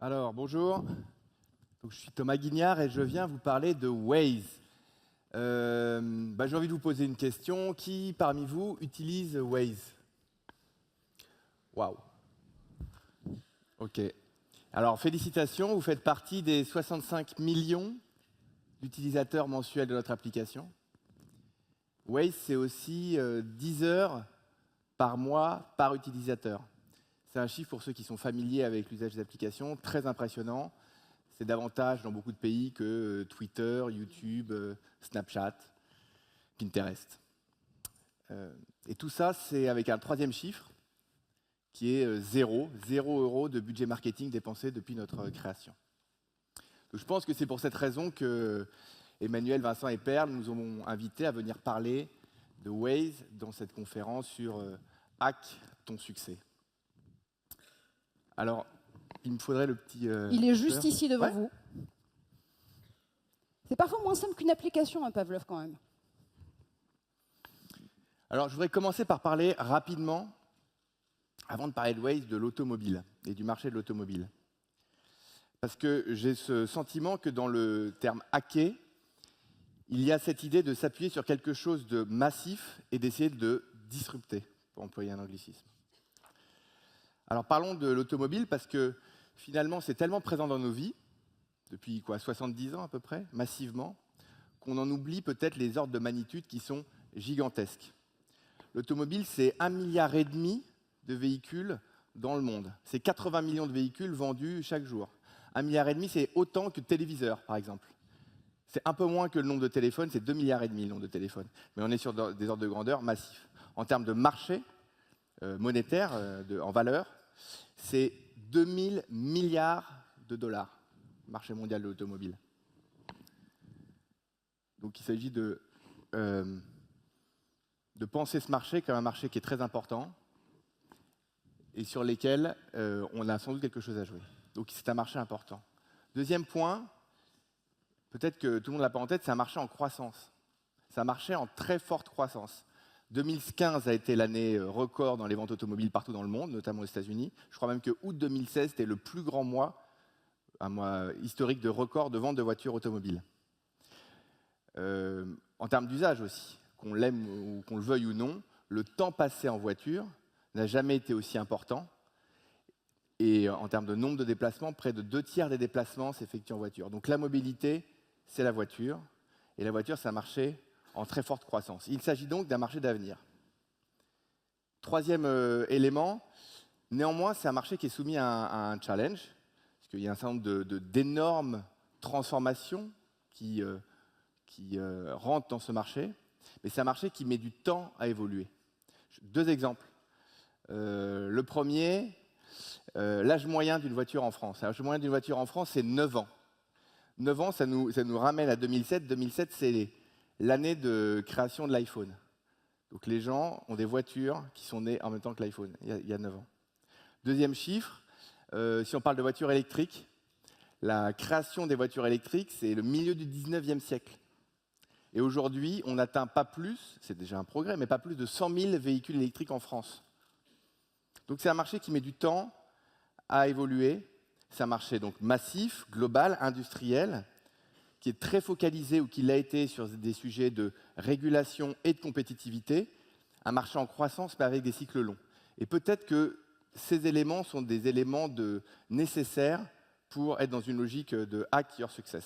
Alors, bonjour. Je suis Thomas Guignard et je viens vous parler de Waze. J'ai envie de vous poser une question. Qui parmi vous utilise Waze? Waouh. Ok. Alors, félicitations, vous faites partie des 65 millions d'utilisateurs mensuels de notre application. Waze, c'est aussi 10 heures par mois par utilisateur. C'est un chiffre pour ceux qui sont familiers avec l'usage des applications, très impressionnant. C'est davantage dans beaucoup de pays que Twitter, YouTube, Snapchat, Pinterest. Et tout ça, c'est avec un troisième chiffre qui est 0 € de budget marketing dépensé depuis notre création. Donc, je pense que c'est pour cette raison que Emmanuel, Vincent et Perle nous ont invités à venir parler de Waze dans cette conférence sur Hack ton succès. Alors, il me faudrait le petit... il est juste ici devant ouais. vous. C'est parfois moins simple qu'une application, hein, Pavlov, quand même. Alors, je voudrais commencer par parler rapidement, avant de parler de Waze, de l'automobile et du marché de l'automobile. Parce que j'ai ce sentiment que dans le terme « hacker », il y a cette idée de s'appuyer sur quelque chose de massif et d'essayer de disrupter, pour employer un anglicisme. Alors parlons de l'automobile parce que finalement c'est tellement présent dans nos vies, depuis 70 ans à peu près, massivement, qu'on en oublie peut-être les ordres de magnitude qui sont gigantesques. L'automobile, c'est 1,5 milliard de véhicules dans le monde. C'est 80 millions de véhicules vendus chaque jour. 1,5 milliard, c'est autant que de téléviseurs, par exemple. C'est un peu moins que le nombre de téléphones, c'est 2,5 milliards le nombre de téléphones. Mais on est sur des ordres de grandeur massifs. En termes de marché monétaire, en valeur, c'est 2000 milliards de dollars, marché mondial de l'automobile. Donc il s'agit de penser ce marché comme un marché qui est très important et sur lequel on a sans doute quelque chose à jouer. Donc c'est un marché important. Deuxième point, peut-être que tout le monde ne l'a pas en tête, c'est un marché en croissance. C'est un marché en très forte croissance. 2015 a été l'année record dans les ventes automobiles partout dans le monde, notamment aux États-Unis. Je crois même que août 2016 était le plus grand mois, un mois historique de record de vente de voitures automobiles. En termes d'usage aussi, qu'on l'aime ou qu'on le veuille ou non, le temps passé en voiture n'a jamais été aussi important. Et en termes de nombre de déplacements, près de 2/3 des déplacements s'effectuent en voiture. Donc la mobilité, c'est la voiture. Et la voiture, c'est un marché en très forte croissance. Il s'agit donc d'un marché d'avenir. Troisième élément, néanmoins, c'est un marché qui est soumis à un challenge, parce qu'il y a un certain nombre d'énormes transformations qui rentrent dans ce marché, mais c'est un marché qui met du temps à évoluer. Deux exemples. Le premier, l'âge moyen d'une voiture en France. L'âge moyen d'une voiture en France, c'est 9 ans. 9 ans, ça nous ramène à 2007. 2007, c'est l'année de création de l'iPhone. Donc les gens ont des voitures qui sont nées en même temps que l'iPhone, il y a 9 ans. Deuxième chiffre, si on parle de voitures électriques, la création des voitures électriques, c'est le milieu du 19e siècle. Et aujourd'hui, on n'atteint pas plus, c'est déjà un progrès, mais pas plus de 100 000 véhicules électriques en France. Donc c'est un marché qui met du temps à évoluer. C'est un marché donc massif, global, industriel, qui est très focalisé, ou qui l'a été, sur des sujets de régulation et de compétitivité, un marché en croissance, mais avec des cycles longs. Et peut-être que ces éléments sont des éléments nécessaires pour être dans une logique de « hack your success ».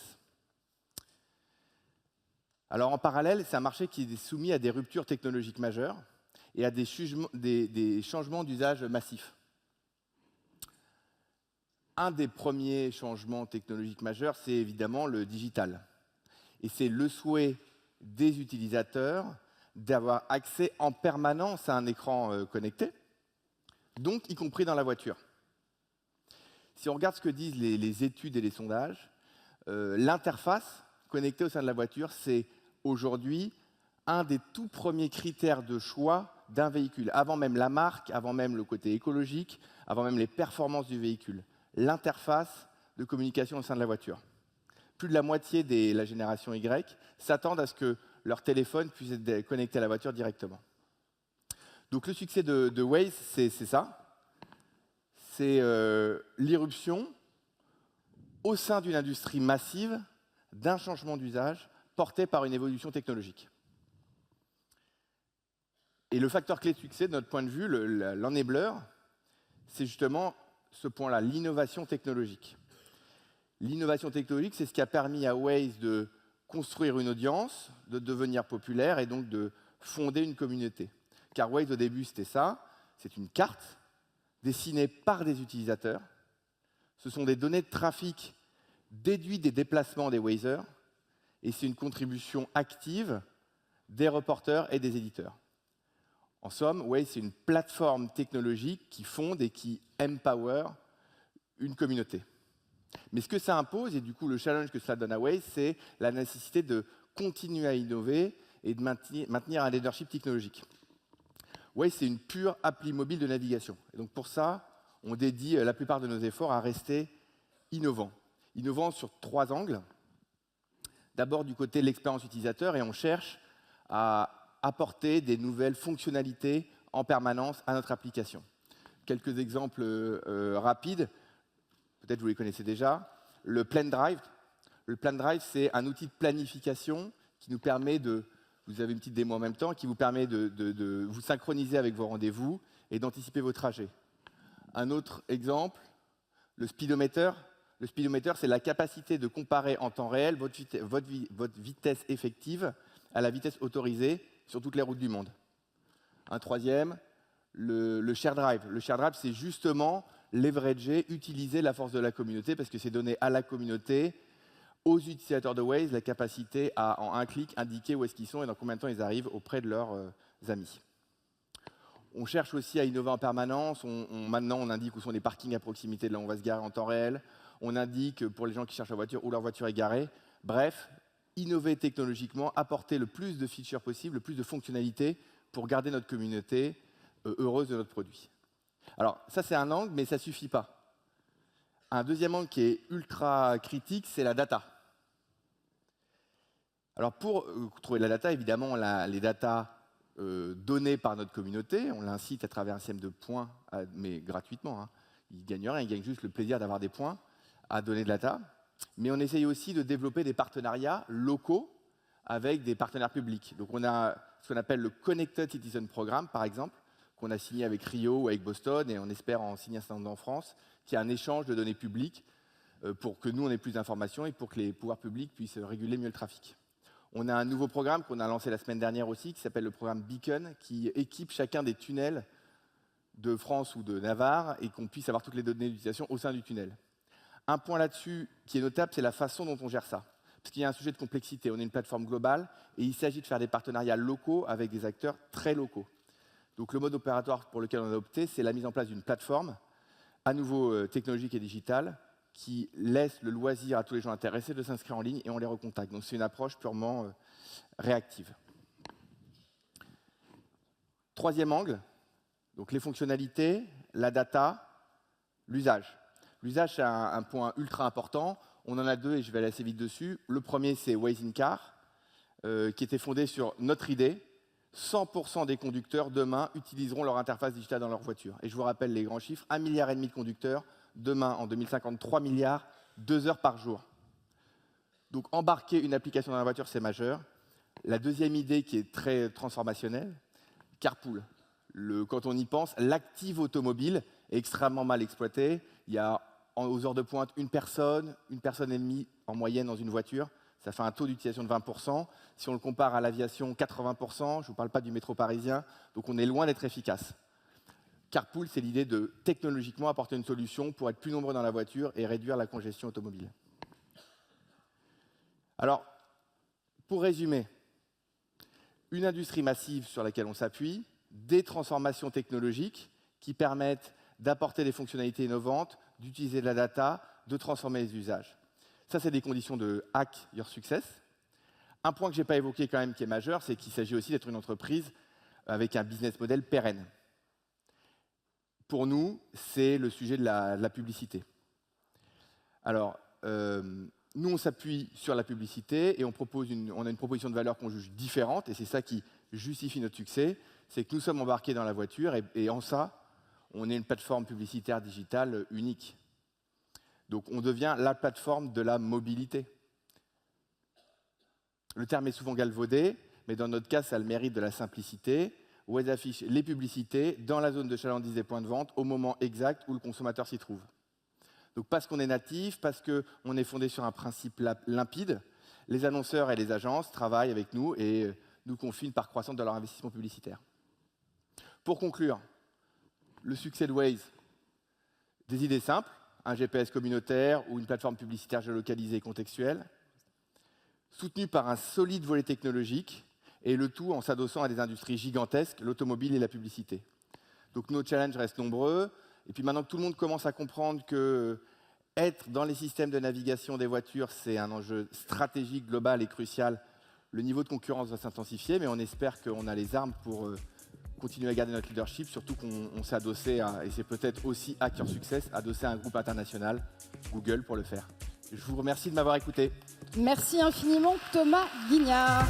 Alors en parallèle, c'est un marché qui est soumis à des ruptures technologiques majeures et à des changements d'usage massifs. Un des premiers changements technologiques majeurs, c'est évidemment le digital. Et c'est le souhait des utilisateurs d'avoir accès en permanence à un écran connecté, donc y compris dans la voiture. Si on regarde ce que disent les études et les sondages, l'interface connectée au sein de la voiture, c'est aujourd'hui un des tout premiers critères de choix d'un véhicule, avant même la marque, avant même le côté écologique, avant même les performances du véhicule. L'interface de communication au sein de la voiture. Plus de la moitié de la génération Y s'attendent à ce que leur téléphone puisse être connecté à la voiture directement. Donc le succès de Waze, c'est ça. C'est l'irruption au sein d'une industrie massive, d'un changement d'usage porté par une évolution technologique. Et le facteur clé de succès, de notre point de vue, l'enabler, c'est justement ce point-là, l'innovation technologique. L'innovation technologique, c'est ce qui a permis à Waze de construire une audience, de devenir populaire et donc de fonder une communauté. Car Waze, au début, c'était ça, c'est une carte dessinée par des utilisateurs. Ce sont des données de trafic déduites des déplacements des Wazers, et c'est une contribution active des reporters et des éditeurs. En somme, Waze, c'est une plateforme technologique qui fonde et qui empower une communauté. Mais ce que ça impose, et du coup le challenge que cela donne à Waze, c'est la nécessité de continuer à innover et de maintenir un leadership technologique. Waze, c'est une pure appli mobile de navigation. Et donc pour ça, on dédie la plupart de nos efforts à rester innovants. Innovants sur 3 angles. D'abord du côté de l'expérience utilisateur, et on cherche à apporter des nouvelles fonctionnalités en permanence à notre application. Quelques exemples rapides, peut-être vous les connaissez déjà. Le Plan Drive. Le Plan Drive, c'est un outil de planification qui nous permet de, vous avez une petite démo en même temps, qui vous permet de vous synchroniser avec vos rendez-vous et d'anticiper vos trajets. Un autre exemple, le speedometer. Le speedometer, c'est la capacité de comparer en temps réel votre vitesse effective à la vitesse autorisée sur toutes les routes du monde. Un troisième, le share drive. Le share drive, c'est justement leverager, utiliser la force de la communauté, parce que c'est donner à la communauté, aux utilisateurs de Waze, la capacité à, en un clic, indiquer où est-ce qu'ils sont et dans combien de temps ils arrivent auprès de leurs amis. On cherche aussi à innover en permanence. Maintenant, on indique où sont les parkings à proximité de là où on va se garer en temps réel. On indique pour les gens qui cherchent la voiture où leur voiture est garée. Bref, innover technologiquement, apporter le plus de features possibles, le plus de fonctionnalités pour garder notre communauté heureuse de notre produit. Alors, ça, c'est un angle, mais ça ne suffit pas. Un deuxième angle qui est ultra critique, c'est la data. Alors, pour trouver de la data, évidemment, les datas données par notre communauté, on l'incite à travers un système de points, mais gratuitement. Hein. Ils ne gagnent rien, ils gagnent juste le plaisir d'avoir des points à donner de la data. Mais on essaye aussi de développer des partenariats locaux avec des partenaires publics. Donc, on a ce qu'on appelle le Connected Citizen Programme, par exemple, qu'on a signé avec Rio ou avec Boston, et on espère en signer un certain nombre en France, qui est un échange de données publiques pour que nous, on ait plus d'informations et pour que les pouvoirs publics puissent réguler mieux le trafic. On a un nouveau programme qu'on a lancé la semaine dernière aussi, qui s'appelle le programme Beacon, qui équipe chacun des tunnels de France ou de Navarre et qu'on puisse avoir toutes les données d'utilisation au sein du tunnel. Un point là-dessus qui est notable, c'est la façon dont on gère ça. Parce qu'il y a un sujet de complexité. On est une plateforme globale et il s'agit de faire des partenariats locaux avec des acteurs très locaux. Donc le mode opératoire pour lequel on a opté, c'est la mise en place d'une plateforme, à nouveau technologique et digitale, qui laisse le loisir à tous les gens intéressés de s'inscrire en ligne et on les recontacte. Donc c'est une approche purement réactive. Troisième angle, donc les fonctionnalités, la data, l'usage. L'usage, c'est un point ultra important. On en a deux et je vais aller assez vite dessus. Le premier, c'est Waze in Car, qui était fondé sur notre idée. 100% des conducteurs, demain, utiliseront leur interface digitale dans leur voiture. Et je vous rappelle les grands chiffres, 1,5 milliard de conducteurs, demain, en 2050, 3 milliards, 2 heures par jour. Donc embarquer une application dans la voiture, c'est majeur. La deuxième idée qui est très transformationnelle, carpool. Quand on y pense, l'active automobile est extrêmement mal exploité. Il y a, aux heures de pointe, une personne et demie en moyenne dans une voiture. Ça fait un taux d'utilisation de 20%. Si on le compare à l'aviation, 80%. Je ne vous parle pas du métro parisien. Donc on est loin d'être efficace. Carpool, c'est l'idée de technologiquement apporter une solution pour être plus nombreux dans la voiture et réduire la congestion automobile. Alors, pour résumer, une industrie massive sur laquelle on s'appuie, des transformations technologiques qui permettent d'apporter des fonctionnalités innovantes, d'utiliser de la data, de transformer les usages. Ça, c'est des conditions de hack your success. Un point que je n'ai pas évoqué quand même qui est majeur, c'est qu'il s'agit aussi d'être une entreprise avec un business model pérenne. Pour nous, c'est le sujet de la publicité. Alors, nous, on s'appuie sur la publicité et on a une proposition de valeur qu'on juge différente, et c'est ça qui justifie notre succès, c'est que nous sommes embarqués dans la voiture et en ça, on est une plateforme publicitaire digitale unique. Donc on devient la plateforme de la mobilité. Le terme est souvent galvaudé, mais dans notre cas, ça a le mérite de la simplicité, où elles affichent les publicités dans la zone de chalandise des points de vente au moment exact où le consommateur s'y trouve. Donc parce qu'on est natif, parce qu'on est fondé sur un principe limpide, les annonceurs et les agences travaillent avec nous et nous confient une part croissante de leur investissement publicitaire. Pour conclure, le succès de Waze, des idées simples, un GPS communautaire ou une plateforme publicitaire géolocalisée et contextuelle, soutenu par un solide volet technologique, et le tout en s'adossant à des industries gigantesques, l'automobile et la publicité. Donc nos challenges restent nombreux, et puis maintenant que tout le monde commence à comprendre que être dans les systèmes de navigation des voitures, c'est un enjeu stratégique, global et crucial, le niveau de concurrence va s'intensifier, mais on espère qu'on a les armes pour continuer à garder notre leadership, surtout qu'on s'est adossé à, et c'est peut-être aussi Hack Your Success, adossé à un groupe international, Google, pour le faire. Je vous remercie de m'avoir écouté. Merci infiniment, Thomas Guignard.